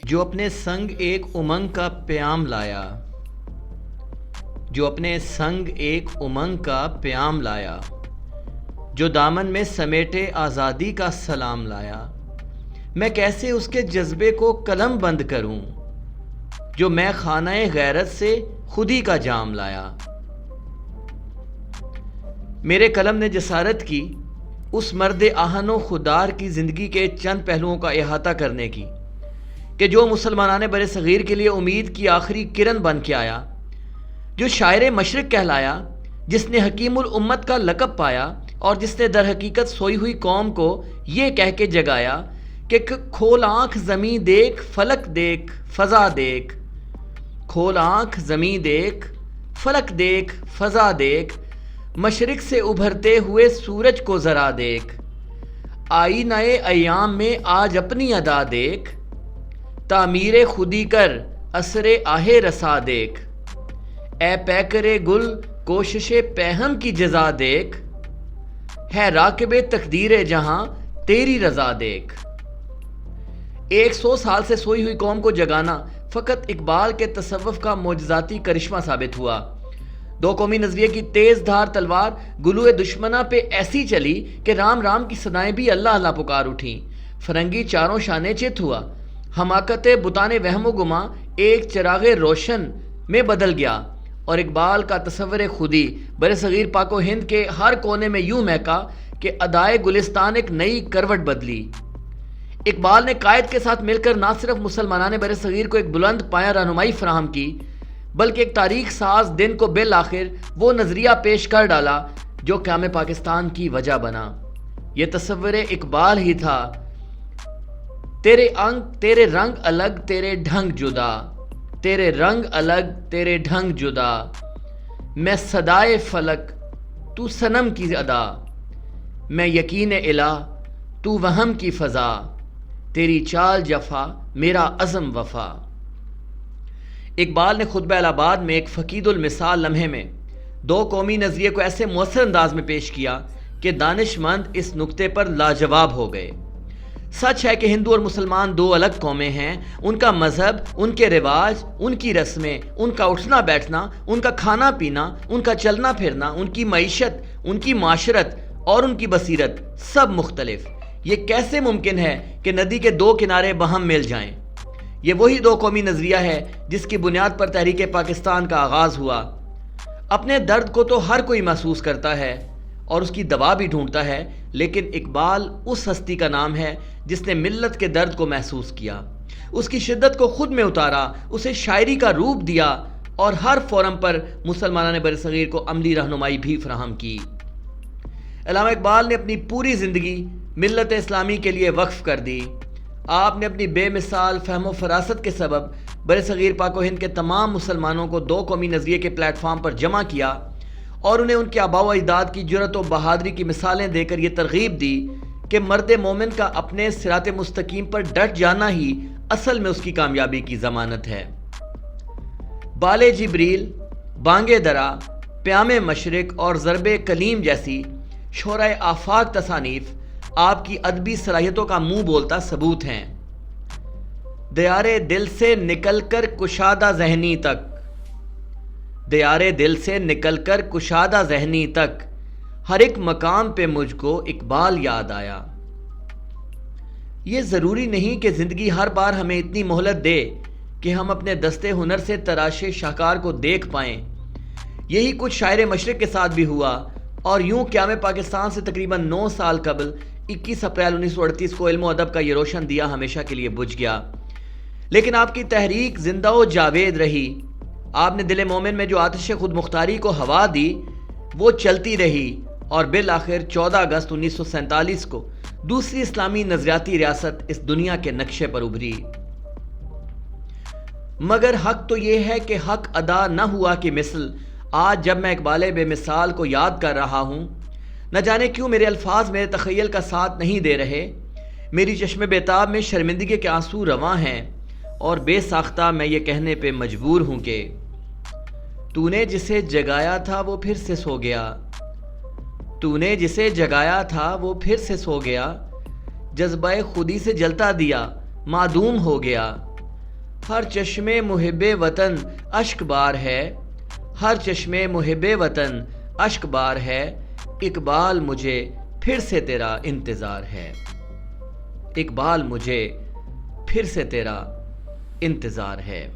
جو اپنے سنگ ایک امنگ کا پیام لایا، جو اپنے سنگ ایک امنگ کا پیام لایا، جو دامن میں سمیٹے آزادی کا سلام لایا، میں کیسے اس کے جذبے کو قلم بند کروں جو میں خانہ غیرت سے خودی کا جام لایا۔ میرے قلم نے جسارت کی اس مرد آہن و خودار کی زندگی کے چند پہلوؤں کا احاطہ کرنے کی کہ جو مسلمانان بر صغیر کے لیے امید کی آخری کرن بن کے آیا، جو شاعر مشرق کہلایا، جس نے حکیم الامت کا لقب پایا اور جس نے در حقیقت سوئی ہوئی قوم کو یہ کہہ کے جگایا کہ کھول آنکھ زمیں دیکھ، فلک دیکھ، فضا دیکھ، کھول آنکھ زمیں دیکھ، فلک دیکھ، فضا دیکھ، مشرق سے ابھرتے ہوئے سورج کو ذرا دیکھ، آئینہ ایام میں آج اپنی ادا دیکھ، تعمیر خودی کر اثر آہ رسا دیکھ، اے پیکر گل کوشش پہم کی جزا دیکھ، ہے راکب تقدیر جہاں تیری رضا دیکھ۔ 100 سال سے سوئی ہوئی قوم کو جگانا فقط اقبال کے تصوف کا معجزاتی کرشمہ ثابت ہوا۔ دو قومی نظریے کی تیز دھار تلوار گلوئے دشمنہ پہ ایسی چلی کہ رام رام کی صدائیں بھی اللہ اللہ پکار اٹھیں، فرنگی چاروں شانے چت ہوا، حماقت بتان وہم و گما ایک چراغ روشن میں بدل گیا، اور اقبال کا تصور خودی بر صغیر پاک و ہند کے ہر کونے میں یوں مہکا کہ ادائے گلستان ایک نئی کروٹ بدلی۔ اقبال نے قائد کے ساتھ مل کر نہ صرف مسلمانان بر صغیر کو ایک بلند پایہ رہنمائی فراہم کی، بلکہ ایک تاریخ ساز دن کو بالآخر وہ نظریہ پیش کر ڈالا جو قیام پاکستان کی وجہ بنا۔ یہ تصور اقبال ہی تھا، تیرے رنگ الگ تیرے ڈھنگ جدا، تیرے رنگ الگ تیرے ڈھنگ جدا، میں صدائے فلک تو صنم کی ادا، میں یقین الہ تو وہم کی فضا، تیری چال جفا میرا عزم وفا۔ اقبال نے خطبہ الہ آباد میں ایک فقید المثال لمحے میں دو قومی نظریے کو ایسے مؤثر انداز میں پیش کیا کہ دانش مند اس نقطے پر لاجواب ہو گئے۔ سچ ہے کہ ہندو اور مسلمان دو الگ قومیں ہیں، ان کا مذہب، ان کے رواج، ان کی رسمیں، ان کا اٹھنا بیٹھنا، ان کا کھانا پینا، ان کا چلنا پھرنا، ان کی معیشت، ان کی معاشرت اور ان کی بصیرت سب مختلف۔ یہ کیسے ممکن ہے کہ ندی کے دو کنارے باہم مل جائیں؟ یہ وہی دو قومی نظریہ ہے جس کی بنیاد پر تحریک پاکستان کا آغاز ہوا۔ اپنے درد کو تو ہر کوئی محسوس کرتا ہے اور اس کی دوا بھی ڈھونڈتا ہے، لیکن اقبال اس ہستی کا نام ہے جس نے ملت کے درد کو محسوس کیا، اس کی شدت کو خود میں اتارا، اسے شاعری کا روپ دیا اور ہر فورم پر مسلمانان بر صغیر کو عملی رہنمائی بھی فراہم کی۔ علامہ اقبال نے اپنی پوری زندگی ملت اسلامی کے لیے وقف کر دی۔ آپ نے اپنی بے مثال فہم و فراست کے سبب بر صغیر پاک و ہند کے تمام مسلمانوں کو دو قومی نظریے کے پلیٹ فارم پر جمع کیا اور انہیں ان کے آباء و اجداد کی جرأت و بہادری کی مثالیں دے کر یہ ترغیب دی کہ مرد مومن کا اپنے صراط مستقیم پر ڈٹ جانا ہی اصل میں اس کی کامیابی کی ضمانت ہے۔ بال جبریل، بانگ درا، پیام مشرق اور ضرب کلیم جیسی شعرائے آفاق تصانیف آپ کی ادبی صلاحیتوں کا منہ بولتا ثبوت ہیں۔ دیار دل سے نکل کر کشادہ ذہنی تک، دیار دل سے نکل کر کشادہ ذہنی تک، ہر ایک مقام پہ مجھ کو اقبال یاد آیا۔ یہ ضروری نہیں کہ زندگی ہر بار ہمیں اتنی مہلت دے کہ ہم اپنے دستے ہنر سے تراشے شاہکار کو دیکھ پائیں۔ یہی کچھ شاعر مشرق کے ساتھ بھی ہوا، اور یوں قیام پاکستان سے تقریباً 9 سال قبل 21 اپریل 1938 کو علم و ادب کا یہ روشن دیا ہمیشہ کے لیے بجھ گیا۔ لیکن آپ کی تحریک زندہ و جاوید رہی۔ آپ نے دل مومن میں جو آتش خود مختاری کو ہوا دی وہ چلتی رہی، اور بالآخر 14 اگست 1947 کو دوسری اسلامی نظریاتی ریاست اس دنیا کے نقشے پر ابھری۔ مگر حق تو یہ ہے کہ حق ادا نہ ہوا کہ مثل آج جب میں اقبال بے مثال کو یاد کر رہا ہوں، نہ جانے کیوں میرے الفاظ میرے تخیل کا ساتھ نہیں دے رہے، میری چشم بیتاب میں شرمندگی کے آنسو رواں ہیں، اور بے ساختہ میں یہ کہنے پہ مجبور ہوں کہ تو نے جسے جگایا تھا وہ پھر سے سو گیا، تو نے جسے جگایا تھا وہ پھر سے سو گیا، جذبہ خودی سے جلتا دیا معدوم ہو گیا۔ ہر چشمے محب وطن اشک بار ہے، ہر چشمے محب وطن اشک بار ہے، اقبال مجھے پھر سے تیرا انتظار ہے، اقبال مجھے پھر سے تیرا انتظار ہے۔